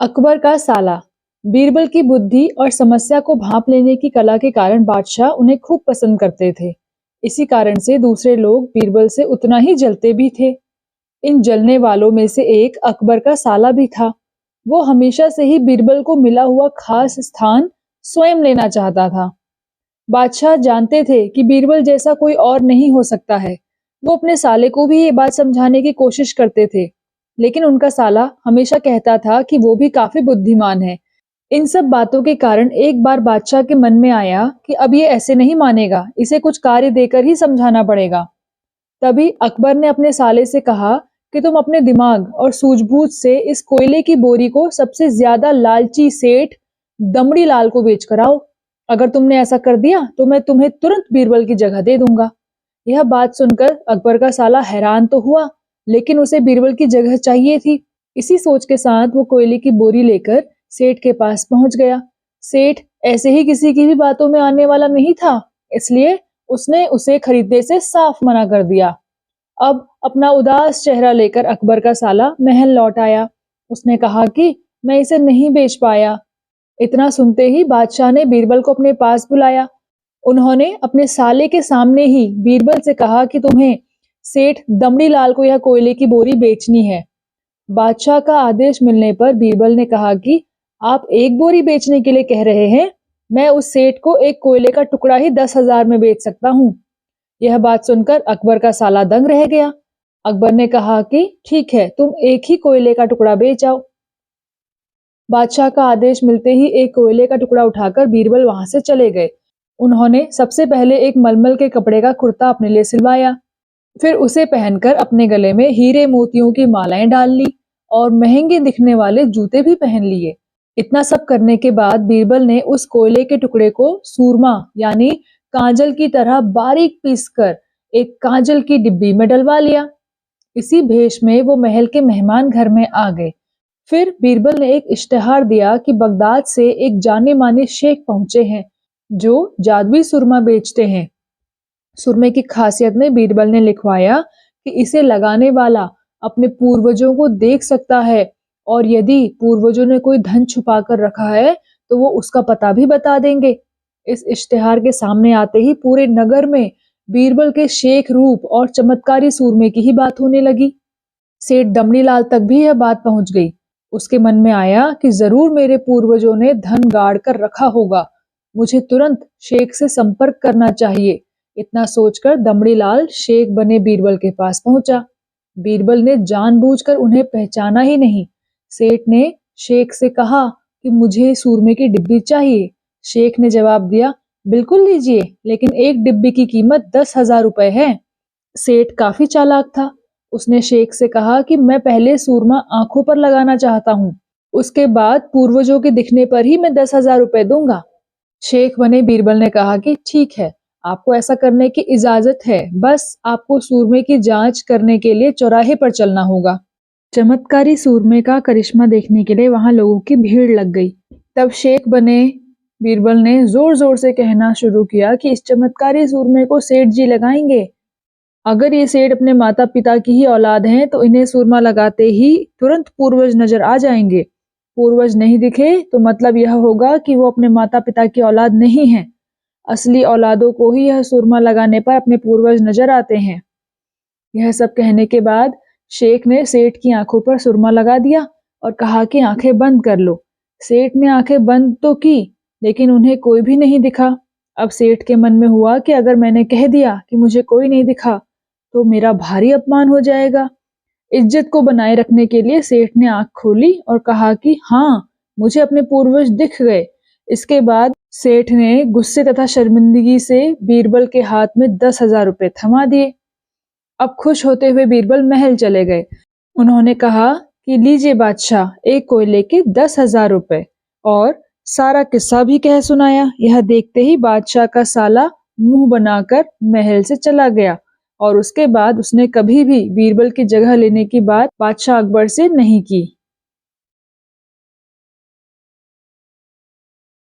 अकबर का साला। बीरबल की बुद्धि और समस्या को भांप लेने की कला के कारण बादशाह उन्हें खूब पसंद करते थे। इसी कारण से दूसरे लोग बीरबल से उतना ही जलते भी थे। इन जलने वालों में से एक अकबर का साला भी था। वो हमेशा से ही बीरबल को मिला हुआ खास स्थान स्वयं लेना चाहता था। बादशाह जानते थे कि बीरबल जैसा कोई और नहीं हो सकता है। वो अपने साले को भी ये बात समझाने की कोशिश करते थे, लेकिन उनका साला हमेशा कहता था कि वो भी काफी बुद्धिमान है। इन सब बातों के कारण एक बार बादशाह के मन में आया कि अब ये ऐसे नहीं मानेगा, इसे कुछ कार्य देकर ही समझाना पड़ेगा। तभी अकबर ने अपने साले से कहा कि तुम अपने दिमाग और सूझबूझ से इस कोयले की बोरी को सबसे ज्यादा लालची सेठ दमड़ी लाल को बेच कर आओ। अगर तुमने ऐसा कर दिया तो मैं तुम्हें तुरंत बीरबल की जगह दे दूंगा। यह बात सुनकर अकबर का साला हैरान तो हुआ, लेकिन उसे बीरबल की जगह चाहिए थी। इसी सोच के साथ वो कोयले की बोरी लेकर सेठ के पास पहुंच गया। सेठ ऐसे ही किसी की भी बातों में आने वाला नहीं था, इसलिए उसने उसे खरीदने से साफ मना कर दिया। अब अपना उदास चेहरा लेकर अकबर का साला महल लौट आया। उसने कहा कि मैं इसे नहीं बेच पाया। इतना सुनते ही बादशाह ने बीरबल को अपने पास बुलाया। उन्होंने अपने साले के सामने ही बीरबल से कहा कि तुम्हें सेठ दमड़ी लाल को यह कोयले की बोरी बेचनी है। बादशाह का आदेश मिलने पर बीरबल ने कहा कि आप एक बोरी बेचने के लिए कह रहे हैं, मैं उस सेठ को एक कोयले का टुकड़ा ही 10,000 में बेच सकता हूँ। यह बात सुनकर अकबर का साला दंग रह गया। अकबर ने कहा कि ठीक है, तुम एक ही कोयले का टुकड़ा बेच आओ। बादशाह का आदेश मिलते ही एक कोयले का टुकड़ा उठाकर बीरबल वहां से चले गए। उन्होंने सबसे पहले एक मलमल के कपड़े का कुर्ता अपने लिए सिलवाया, फिर उसे पहनकर अपने गले में हीरे मोतियों की मालाएं डाल ली और महंगे दिखने वाले जूते भी पहन लिए। इतना सब करने के बाद बीरबल ने उस कोयले के टुकड़े को सूरमा यानी काजल की तरह बारीक पीसकर एक काजल की डिब्बी में डलवा लिया। इसी भेष में वो महल के मेहमान घर में आ गए। फिर बीरबल ने एक इश्तिहार दिया कि बगदाद से एक जाने माने शेख पहुंचे हैं जो जादुई सुरमा बेचते हैं। सुरमे की खासियत में बीरबल ने लिखवाया कि इसे लगाने वाला अपने पूर्वजों को देख सकता है और यदि पूर्वजों ने कोई धन छुपा कर रखा है तो वो उसका पता भी बता देंगे। इस इश्तिहार के सामने आते ही पूरे नगर में बीरबल के शेख रूप और चमत्कारी सूरमे की ही बात होने लगी। सेठ दमड़ी लाल तक भी यह बात पहुंच गई। उसके मन में आया कि जरूर मेरे पूर्वजों ने धन गाड़ कर रखा होगा, मुझे तुरंत शेख से संपर्क करना चाहिए। इतना सोचकर दमड़ी लाल शेख बने बीरबल के पास पहुंचा। बीरबल ने जानबूझकर उन्हें पहचाना ही नहीं। सेठ ने शेख से कहा कि मुझे सूरमे की डिब्बी चाहिए। शेख ने जवाब दिया, बिल्कुल लीजिए, लेकिन एक डिब्बी की कीमत 10,000 रुपए है। सेठ काफी चालाक था। उसने शेख से कहा कि मैं पहले सूरमा आंखों पर लगाना चाहता हूँ, उसके बाद पूर्वजों के दिखने पर ही मैं 10,000 रुपए दूंगा। शेख बने बीरबल ने कहा कि ठीक है, आपको ऐसा करने की इजाजत है, बस आपको सूरमे की जांच करने के लिए चौराहे पर चलना होगा। चमत्कारी सूरमे का करिश्मा देखने के लिए वहां लोगों की भीड़ लग गई। तब शेख बने बीरबल ने जोर जोर से कहना शुरू किया कि इस चमत्कारी सूरमे को सेठ जी लगाएंगे। अगर ये सेठ अपने माता पिता की ही औलाद हैं तो इन्हें सूरमा लगाते ही तुरंत पूर्वज नजर आ जाएंगे। पूर्वज नहीं दिखे तो मतलब यह होगा कि वो अपने माता पिता की औलाद नहीं है। असली औलादों को ही यह सूरमा लगाने पर अपने पूर्वज नजर आते हैं। यह सब कहने के बाद शेख ने सेठ की आंखों पर सुरमा लगा दिया और कहा कि आंखें बंद कर लो। सेठ ने आंखें बंद तो की, लेकिन उन्हें कोई भी नहीं दिखा। अब सेठ के मन में हुआ कि अगर मैंने कह दिया कि मुझे कोई नहीं दिखा तो मेरा भारी अपमान हो जाएगा। इज्जत को बनाए रखने के लिए सेठ ने आंख खोली और कहा कि हाँ, मुझे अपने पूर्वज दिख गए। इसके बाद सेठ ने गुस्से तथा शर्मिंदगी से बीरबल के हाथ में 10,000 रुपए थमा दिए। अब खुश होते हुए बीरबल महल चले गए। उन्होंने कहा कि लीजिए बादशाह, एक कोयले के 10,000 रुपए, और सारा किस्सा भी कह सुनाया। यह देखते ही बादशाह का साला मुंह बनाकर महल से चला गया और उसके बाद उसने कभी भी बीरबल की जगह लेने की बात बादशाह अकबर से नहीं की।